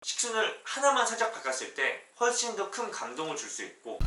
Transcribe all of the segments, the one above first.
식순을 하나만 살짝 바꿨을 때 훨씬 더 큰 감동을 줄 수 있고.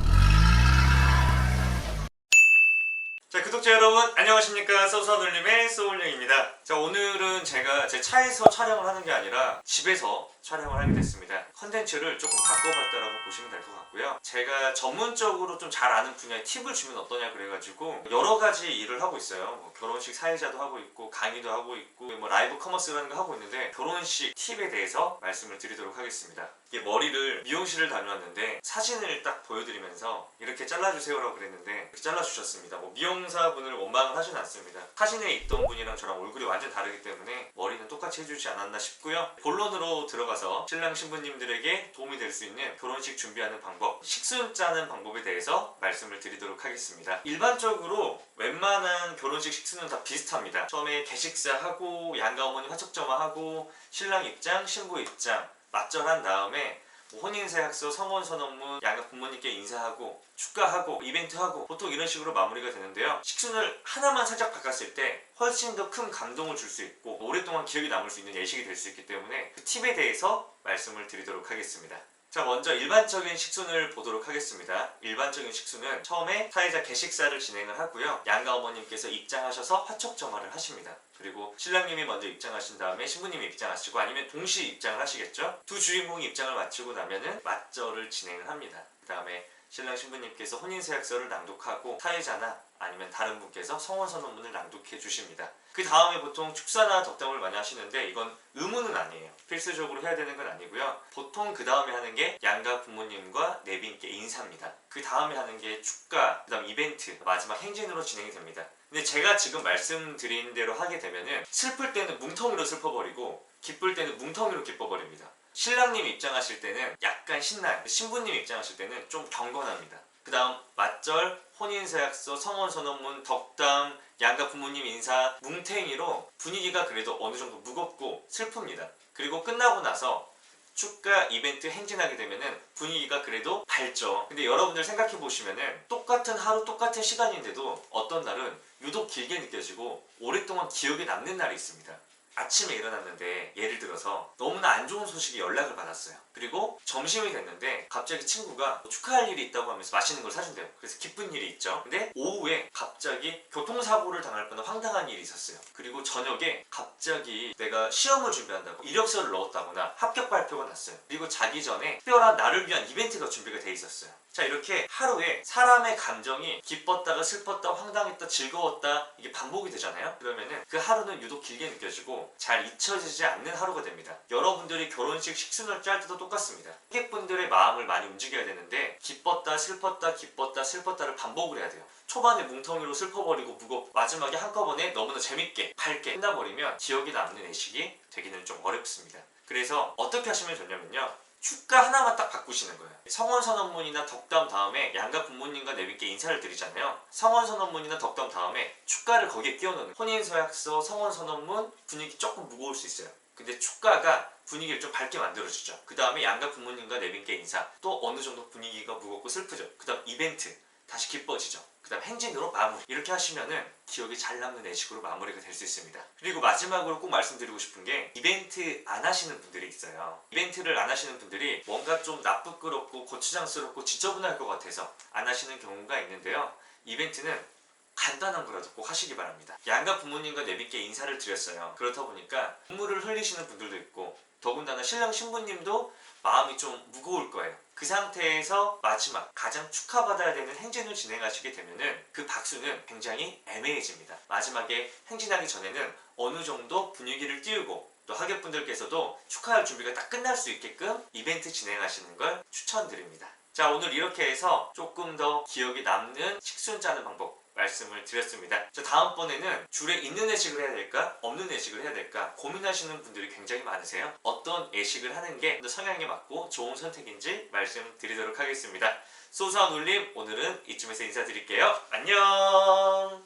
자, 구독자 여러분 안녕하십니까. 소소한울림의 소울령입니다. 자, 오늘은 제가 제 차에서 촬영을 하는 게 아니라 집에서 촬영을 하게 됐습니다. 컨텐츠를 조금 바꿔봤다라고 보시면 될 것 같고요. 제가 전문적으로 좀 잘 아는 분야의 팁을 주면 어떠냐 그래가지고 여러 가지 일을 하고 있어요. 뭐 결혼식 사회자도 하고 있고 강의도 하고 있고 뭐 라이브 커머스라는 거 하고 있는데, 결혼식 팁에 대해서 말씀을 드리도록 하겠습니다. 이게 머리를 미용실을 다녀왔는데 사진을 딱 보여드리면서 이렇게 잘라주세요라고 그랬는데 이렇게 잘라주셨습니다. 뭐 미용사분을 원망을 하진 않습니다. 사진에 있던 분이랑 저랑 얼굴이 완전 다르기 때문에 머리는 똑같이 해주지 않았나 싶고요. 본론으로 들어가서 신랑 신부님들에게 도움이 될 수 있는 결혼식 준비하는 방법, 식순 짜는 방법에 대해서 말씀을 드리도록 하겠습니다. 일반적으로 웬만한 결혼식 식순은 다 비슷합니다. 처음에 개식사하고 양가 어머니 화촉점화하고 신랑 입장, 신부 입장 맞절한 다음에 혼인서약서, 성혼선언문, 양가 부모님께 인사하고 축가하고 이벤트하고 보통 이런 식으로 마무리가 되는데요. 식순을 하나만 살짝 바꿨을 때 훨씬 더 큰 감동을 줄 수 있고 오랫동안 기억에 남을 수 있는 예식이 될 수 있기 때문에 그 팁에 대해서 말씀을 드리도록 하겠습니다. 자, 먼저 일반적인 식순을 보도록 하겠습니다. 일반적인 식순은 처음에 사회자 개식사를 진행을 하고요. 양가 어머님께서 입장하셔서 화촉점화를 하십니다. 그리고 신랑님이 먼저 입장하신 다음에 신부님이 입장하시고, 아니면 동시에 입장을 하시겠죠. 두 주인공이 입장을 마치고 나면은 맞절을 진행을 합니다. 그 다음에 신랑 신부님께서 혼인서약서를 낭독하고 사회자나 아니면 다른 분께서 성혼선언문을 낭독해 주십니다. 그 다음에 보통 축사나 덕담을 많이 하시는데 이건 의무는 아니에요. 필수적으로 해야 되는 건 아니고요. 보통 그 다음에 하는 게 양가 부모님과 내빈께 인사입니다. 그 다음에 하는 게 축가, 그 다음 이벤트, 마지막 행진으로 진행이 됩니다. 근데 제가 지금 말씀드린 대로 하게 되면은 슬플 때는 뭉텅이로 슬퍼버리고 기쁠 때는 뭉텅이로 기뻐버립니다. 신랑님 입장하실 때는 약간 신나요. 신부님 입장하실 때는 좀 경건합니다. 그 다음 맞절, 혼인서약서, 성혼선언문, 덕담, 양가 부모님 인사, 뭉탱이로 분위기가 그래도 어느 정도 무겁고 슬픕니다. 그리고 끝나고 나서 축가, 이벤트, 행진하게 되면은 분위기가 그래도 밝죠. 근데 여러분들 생각해 보시면은 똑같은 하루, 똑같은 시간인데도 어떤 날은 유독 길게 느껴지고 오랫동안 기억에 남는 날이 있습니다. 아침에 일어났는데 예를 들어서 너무나 안 좋은 소식이 연락을 받았어요. 그리고 점심이 됐는데 갑자기 친구가 축하할 일이 있다고 하면서 맛있는 걸 사준대요. 그래서 기쁜 일이 있죠. 근데 오후에 갑자기 교통사고를 당할 뻔한 황당한 일이 있었어요. 그리고 저녁에 갑자기 내가 시험을 준비한다고 이력서를 넣었다거나 합격 발표가 났어요. 그리고 자기 전에 특별한 나를 위한 이벤트가 준비가 돼 있었어요. 자, 이렇게 하루에 사람의 감정이 기뻤다가 슬펐다, 황당했다, 즐거웠다, 이게 반복이 되잖아요. 그러면은 그 하루는 유독 길게 느껴지고 잘 잊혀지지 않는 하루가 됩니다. 여러분들이 결혼식 식순을 짤 때도 똑같습니다. 고객분들의 마음을 많이 움직여야 되는데 기뻤다, 슬펐다, 기뻤다, 슬펐다를 반복을 해야 돼요. 초반에 뭉텅이로 슬퍼버리고 무겁고 마지막에 한꺼번에 너무나 재밌게 밝게 끝나버리면 기억에 남는 예식이 되기는 좀 어렵습니다. 그래서 어떻게 하시면 좋냐면요, 축가 하나만 딱 바꾸시는 거예요. 성혼선언문이나 덕담 다음에 양가 부모님과 내빈께 인사를 드리잖아요. 성혼선언문이나 덕담 다음에 축가를 거기에 끼워 넣는, 혼인서약서, 성혼선언문 분위기 조금 무거울 수 있어요. 근데 축가가 분위기를 좀 밝게 만들어주죠. 그 다음에 양가 부모님과 내빈께 인사, 또 어느 정도 분위기가 무겁고 슬프죠. 그 다음 이벤트, 다시 기뻐지죠. 그 다음 행진으로 마무리. 이렇게 하시면은 기억이 잘 남는 예식으로 마무리가 될 수 있습니다. 그리고 마지막으로 꼭 말씀드리고 싶은 게, 이벤트 안 하시는 분들이 있어요. 이벤트를 안 하시는 분들이 뭔가 좀 나쁘끄럽고 고추장스럽고 지저분할 것 같아서 안 하시는 경우가 있는데요. 이벤트는 간단한 거라도 꼭 하시기 바랍니다. 양가 부모님과 내빈께 인사를 드렸어요. 그렇다 보니까 눈물을 흘리시는 분들도 있고, 더군다나 신랑 신부님도 마음이 좀 무거울 거예요. 그 상태에서 마지막 가장 축하받아야 되는 행진을 진행하시게 되면은 그 박수는 굉장히 애매해집니다. 마지막에 행진하기 전에는 어느 정도 분위기를 띄우고, 또 하객분들께서도 축하할 준비가 딱 끝날 수 있게끔 이벤트 진행하시는 걸 추천드립니다. 자, 오늘 이렇게 해서 조금 더 기억에 남는 식순 짜는 방법 말씀을 드렸습니다. 자, 다음번에는 줄에 있는 예식을 해야 될까, 없는 예식을 해야 될까 고민하시는 분들이 굉장히 많으세요. 어떤 예식을 하는 게 성향에 맞고 좋은 선택인지 말씀드리도록 하겠습니다. 소소한 울림, 오늘은 이쯤에서 인사드릴게요. 안녕.